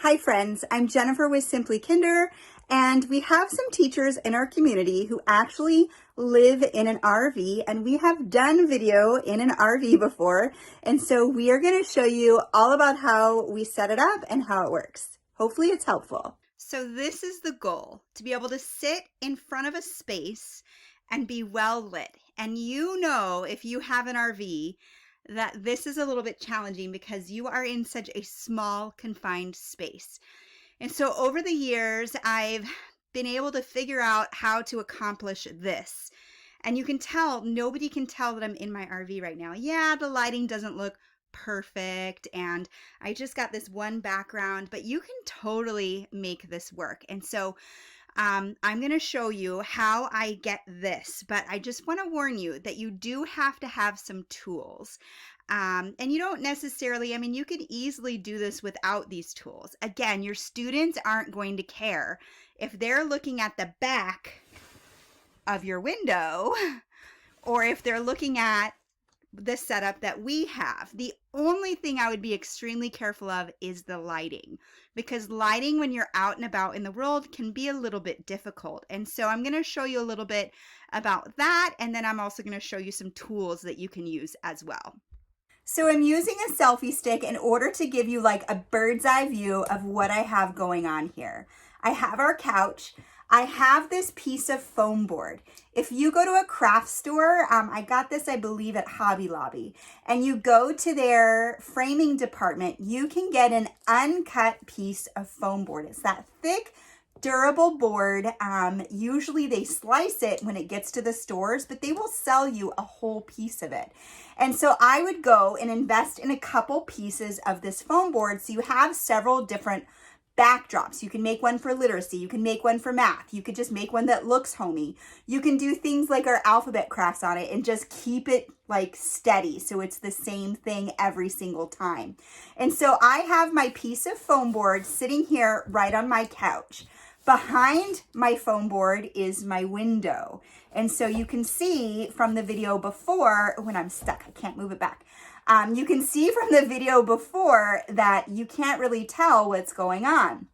Hi friends, I'm Jennifer with Simply Kinder, and we have some teachers in our community who actually live in an RV, and we have done video in an RV before, and so we are going to show you all about how we set it up and how it works. Hopefully it's helpful. So this is the goal, to be able to sit in front of a space and be well lit. And you know, if you have an RV, that this is a little bit challenging because you are in such a small, confined space. And so over the years, I've been able to figure out how to accomplish this. And you can tell, nobody can tell that I'm in my RV right now. Yeah, the lighting doesn't look perfect and I just got this one background, but you can totally make this work. And so I'm going to show you how I get this, but I just want to warn you that you do have to have some tools. And you don't necessarily, you could easily do this without these tools. Again, your students aren't going to care if they're looking at the back of your window or if they're looking at the setup that we have. The only thing I would be extremely careful of is the lighting, because lighting when you're out and about in the world can be a little bit difficult. And so I'm going to show you a little bit about that, and then I'm also going to show you some tools that you can use as well. So I'm using a selfie stick in order to give you like a bird's eye view of what I have going on here. I have our couch. I have this piece of foam board. If you go to a craft store, I got this, I believe, at Hobby Lobby, and you go to their framing department, you can get an uncut piece of foam board. It's that thick, durable board. Usually they slice it when it gets to the stores, but they will sell you a whole piece of it. And so I would go and invest in a couple pieces of this foam board so you have several different backdrops. You can make one for literacy. You can make one for math. You could just make one that looks homey. You can do things like our alphabet crafts on it and just keep it like steady so it's the same thing every single time. And so I have my piece of foam board sitting here right on my couch. Behind my foam board is my window. And so you can see from the video before, when I'm stuck, I can't move it back. You can see from the video before that you can't really tell what's going on.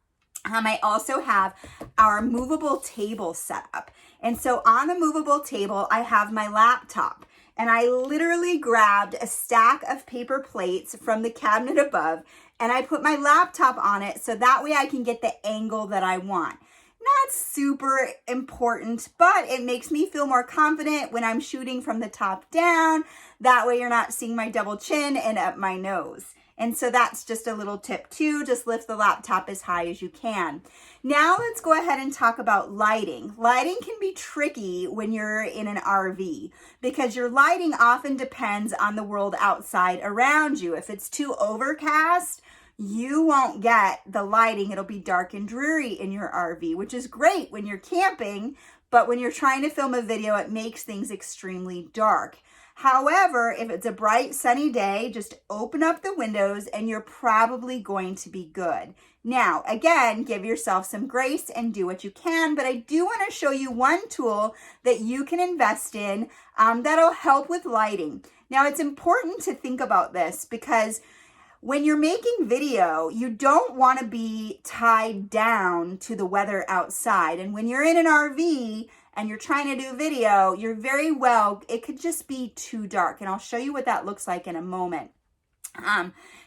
I also have our movable table set up. And so on the movable table, I have my laptop. And I literally grabbed a stack of paper plates from the cabinet above, and I put my laptop on it so that way I can get the angle that I want. Not super important, but it makes me feel more confident when I'm shooting from the top down. That way you're not seeing my double chin and up my nose. And so that's just a little tip too. Just lift the laptop as high as you can. Now let's go ahead and talk about lighting. Lighting can be tricky when you're in an RV because your lighting often depends on the world outside around you. If it's too overcast, you won't get the lighting. It'll be dark and dreary in your RV, which is great when you're camping, but when you're trying to film a video, it makes things extremely dark. However, if it's a bright sunny day, just open up the windows and you're probably going to be good. Now, again, give yourself some grace and do what you can, but I do want to show you one tool that you can invest in that'll help with lighting. Now, it's important to think about this because when you're making video, you don't want to be tied down to the weather outside. And when you're in an RV and you're trying to do video, it could just be too dark. And I'll show you what that looks like in a moment.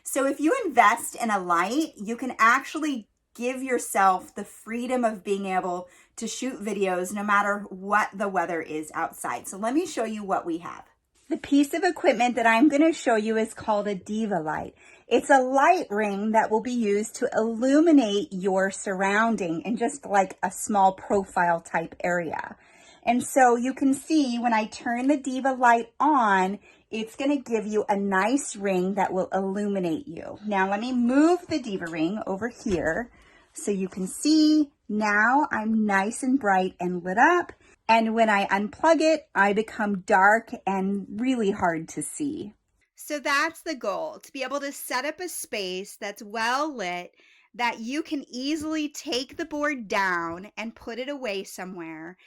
So if you invest in a light, you can actually give yourself the freedom of being able to shoot videos no matter what the weather is outside. So let me show you what we have. The piece of equipment that I'm going to show you is called a Diva Light. It's a light ring that will be used to illuminate your surrounding in just like a small profile type area. And so you can see when I turn the Diva Light on, it's going to give you a nice ring that will illuminate you. Now let me move the Diva ring over here so you can see now I'm nice and bright and lit up. And when I unplug it, I become dark and really hard to see. So that's the goal, to be able to set up a space that's well lit, that you can easily take the board down and put it away somewhere,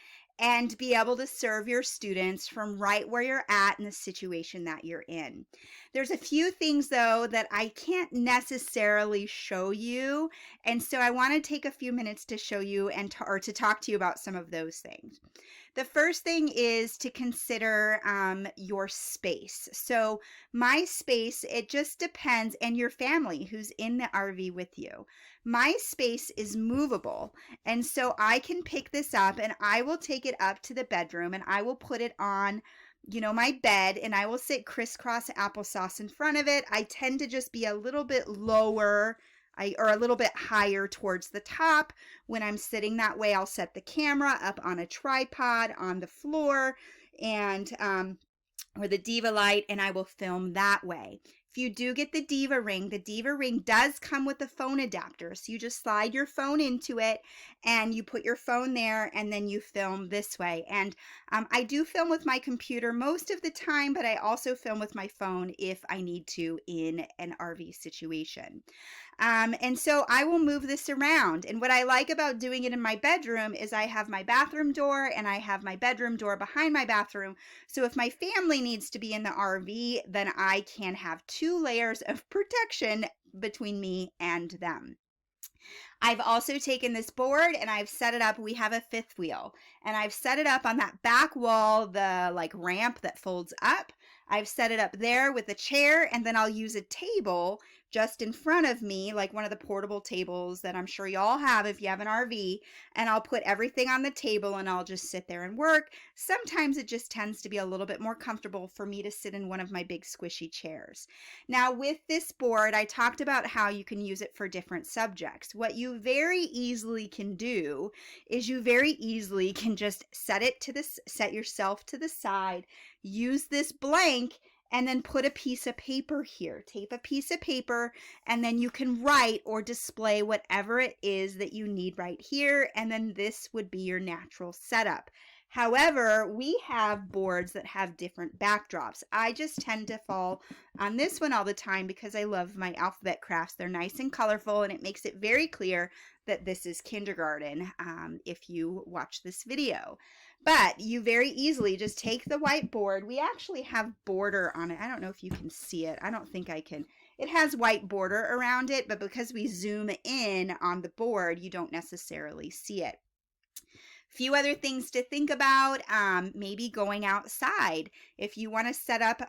and be able to serve your students from right where you're at in the situation that you're in. There's a few things though that I can't necessarily show you, and so I want to take a few minutes to show you and to talk to you about some of those things. The first thing is to consider your space. So my space, it just depends, and your family who's in the RV with you. My space is movable, and so I can pick this up and I will take it up to the bedroom and I will put it on, my bed, and I will sit crisscross applesauce in front of it. I tend to just be a little bit lower or a little bit higher towards the top. When I'm sitting that way, I'll set the camera up on a tripod on the floor and or the Diva Light, and I will film that way. If you do get the Diva Ring does come with a phone adapter. So you just slide your phone into it and you put your phone there and then you film this way. And I do film with my computer most of the time, but I also film with my phone if I need to in an RV situation. And so I will move this around. And what I like about doing it in my bedroom is I have my bathroom door and I have my bedroom door behind my bathroom. So if my family needs to be in the RV, then I can have 2 layers of protection between me and them. I've also taken this board and I've set it up. We have a 5th wheel and I've set it up on that back wall, the ramp that folds up. I've set it up there with a chair, and then I'll use a table just in front of me, like one of the portable tables that I'm sure you all have if you have an RV, and I'll put everything on the table and I'll just sit there and work. Sometimes it just tends to be a little bit more comfortable for me to sit in one of my big squishy chairs. Now with this board, I talked about how you can use it for different subjects. What you very easily can do is you very easily can just set yourself to the side, use this blank, and then put a piece of paper here. Tape a piece of paper, and then you can write or display whatever it is that you need right here, and then this would be your natural setup. However, we have boards that have different backdrops. I just tend to fall on this one all the time because I love my alphabet crafts. They're nice and colorful, and it makes it very clear that this is kindergarten if you watch this video. But you very easily just take the whiteboard. We actually have border on it. I don't know if you can see it. I don't think I can. It has white border around it, but because we zoom in on the board, you don't necessarily see it. Few other things to think about, maybe going outside. If you want to set up,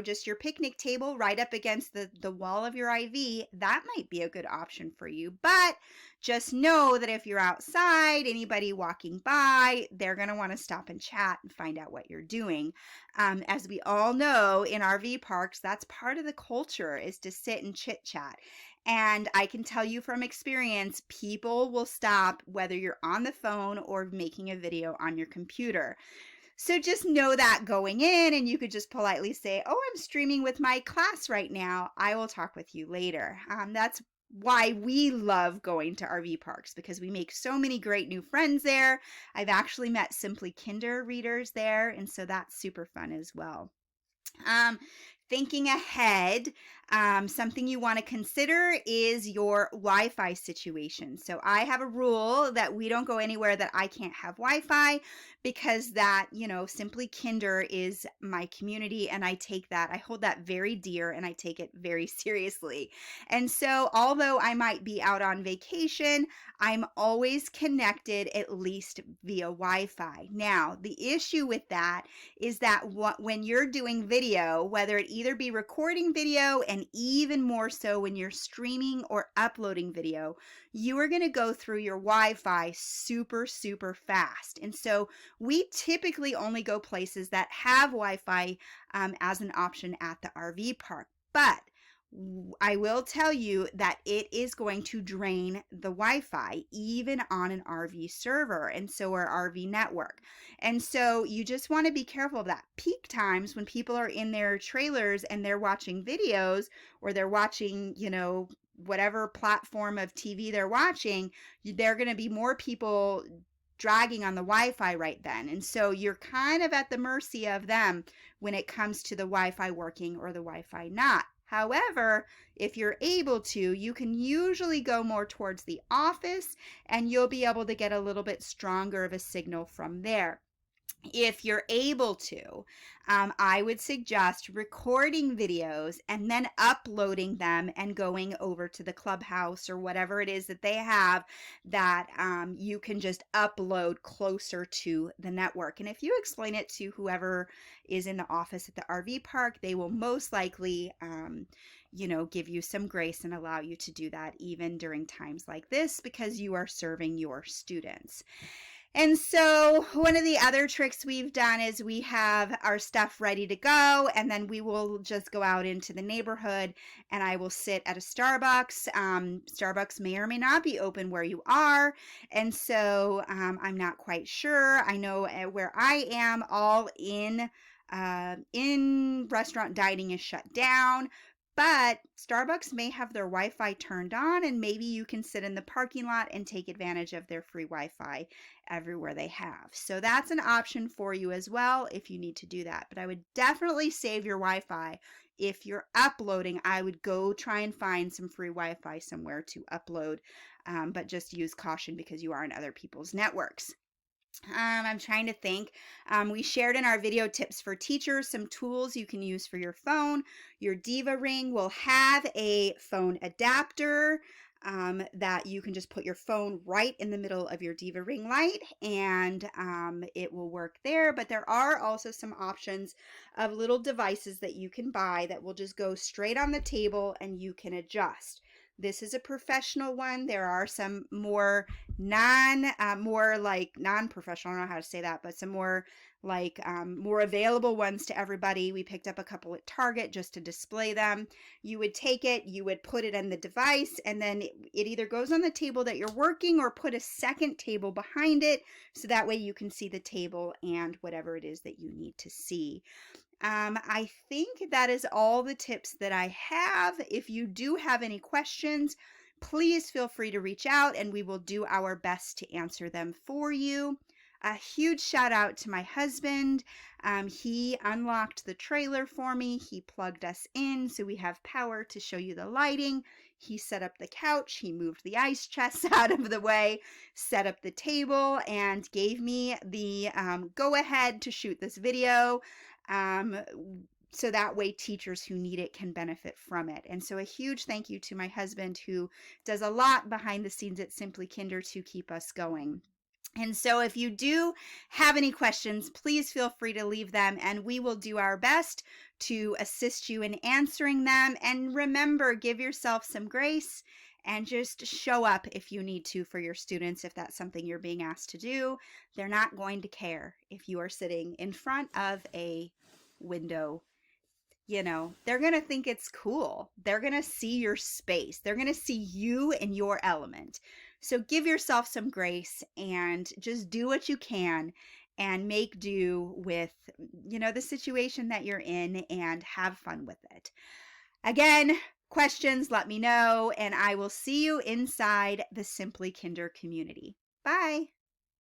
just your picnic table right up against the wall of your IV, that might be a good option for you. But just know that if you're outside, anybody walking by, they're going to want to stop and chat and find out what you're doing. As we all know, in RV parks, that's part of the culture, is to sit and chit chat. And I can tell you from experience, people will stop whether you're on the phone or making a video on your computer. So just know that going in, and you could just politely say, oh, I'm streaming with my class right now. I will talk with you later. That's why we love going to RV parks, because we make so many great new friends there. I've actually met Simply Kinder readers there, and so that's super fun as well. Thinking ahead, something you want to consider is your Wi-Fi situation. So I have a rule that we don't go anywhere that I can't have Wi-Fi, because that, Simply Kinder is my community, and I hold that very dear, and I take it very seriously. And so although I might be out on vacation, I'm always connected at least via Wi-Fi. Now, the issue with that is that when you're doing video, whether it either be recording video, and even more so when you're streaming or uploading video, you are going to go through your Wi-Fi super, super fast. And so we typically only go places that have Wi-Fi as an option at the RV park. But I will tell you that it is going to drain the Wi-Fi even on an RV server, and so our RV network. And so you just want to be careful of that. Peak times, when people are in their trailers and they're watching videos, or they're watching, whatever platform of TV they're watching, there are going to be more people dragging on the Wi-Fi right then. And so you're kind of at the mercy of them when it comes to the Wi-Fi working or the Wi-Fi not. However, if you're able to, you can usually go more towards the office and you'll be able to get a little bit stronger of a signal from there. If you're able to, I would suggest recording videos and then uploading them and going over to the clubhouse or whatever it is that they have that you can just upload closer to the network. And if you explain it to whoever is in the office at the RV park, they will most likely, give you some grace and allow you to do that even during times like this because you are serving your students. And so one of the other tricks we've done is we have our stuff ready to go, and then we will just go out into the neighborhood and I will sit at a Starbucks. Starbucks may or may not be open where you are. And so I'm not quite sure. I know where I am, all in restaurant dining is shut down. But Starbucks may have their Wi-Fi turned on, and maybe you can sit in the parking lot and take advantage of their free Wi-Fi everywhere they have. So that's an option for you as well if you need to do that. But I would definitely save your Wi-Fi. If you're uploading, I would go try and find some free Wi-Fi somewhere to upload, but just use caution because you are in other people's networks. I'm trying to think. We shared in our video tips for teachers some tools you can use for your phone. Your Diva Ring will have a phone adapter that you can just put your phone right in the middle of your Diva Ring light and it will work there. But there are also some options of little devices that you can buy that will just go straight on the table and you can adjust. This is a professional one. There are some more non-professional, I don't know how to say that, but some more more available ones to everybody. We picked up a couple at Target just to display them. You would take it, you would put it in the device, and then it either goes on the table that you're working or put a second table behind it so that way you can see the table and whatever it is that you need to see. I think that is all the tips that I have. If you do have any questions, please feel free to reach out and we will do our best to answer them for you. A huge shout out to my husband. He unlocked the trailer for me. He plugged us in so we have power to show you the lighting. He set up the couch. He moved the ice chests out of the way, set up the table, and gave me the go ahead to shoot this video. So that way teachers who need it can benefit from it. And so a huge thank you to my husband who does a lot behind the scenes at Simply Kinder to keep us going. And so if you do have any questions, please feel free to leave them and we will do our best to assist you in answering them. And remember, give yourself some grace and just show up if you need to for your students. If that's something you're being asked to do, they're not going to care if you are sitting in front of a window. They're going to think it's cool. They're going to see your space. They're going to see you in your element. So give yourself some grace and just do what you can and make do with, the situation that you're in and have fun with it. Again, questions, let me know, and I will see you inside the Simply Kinder community. Bye.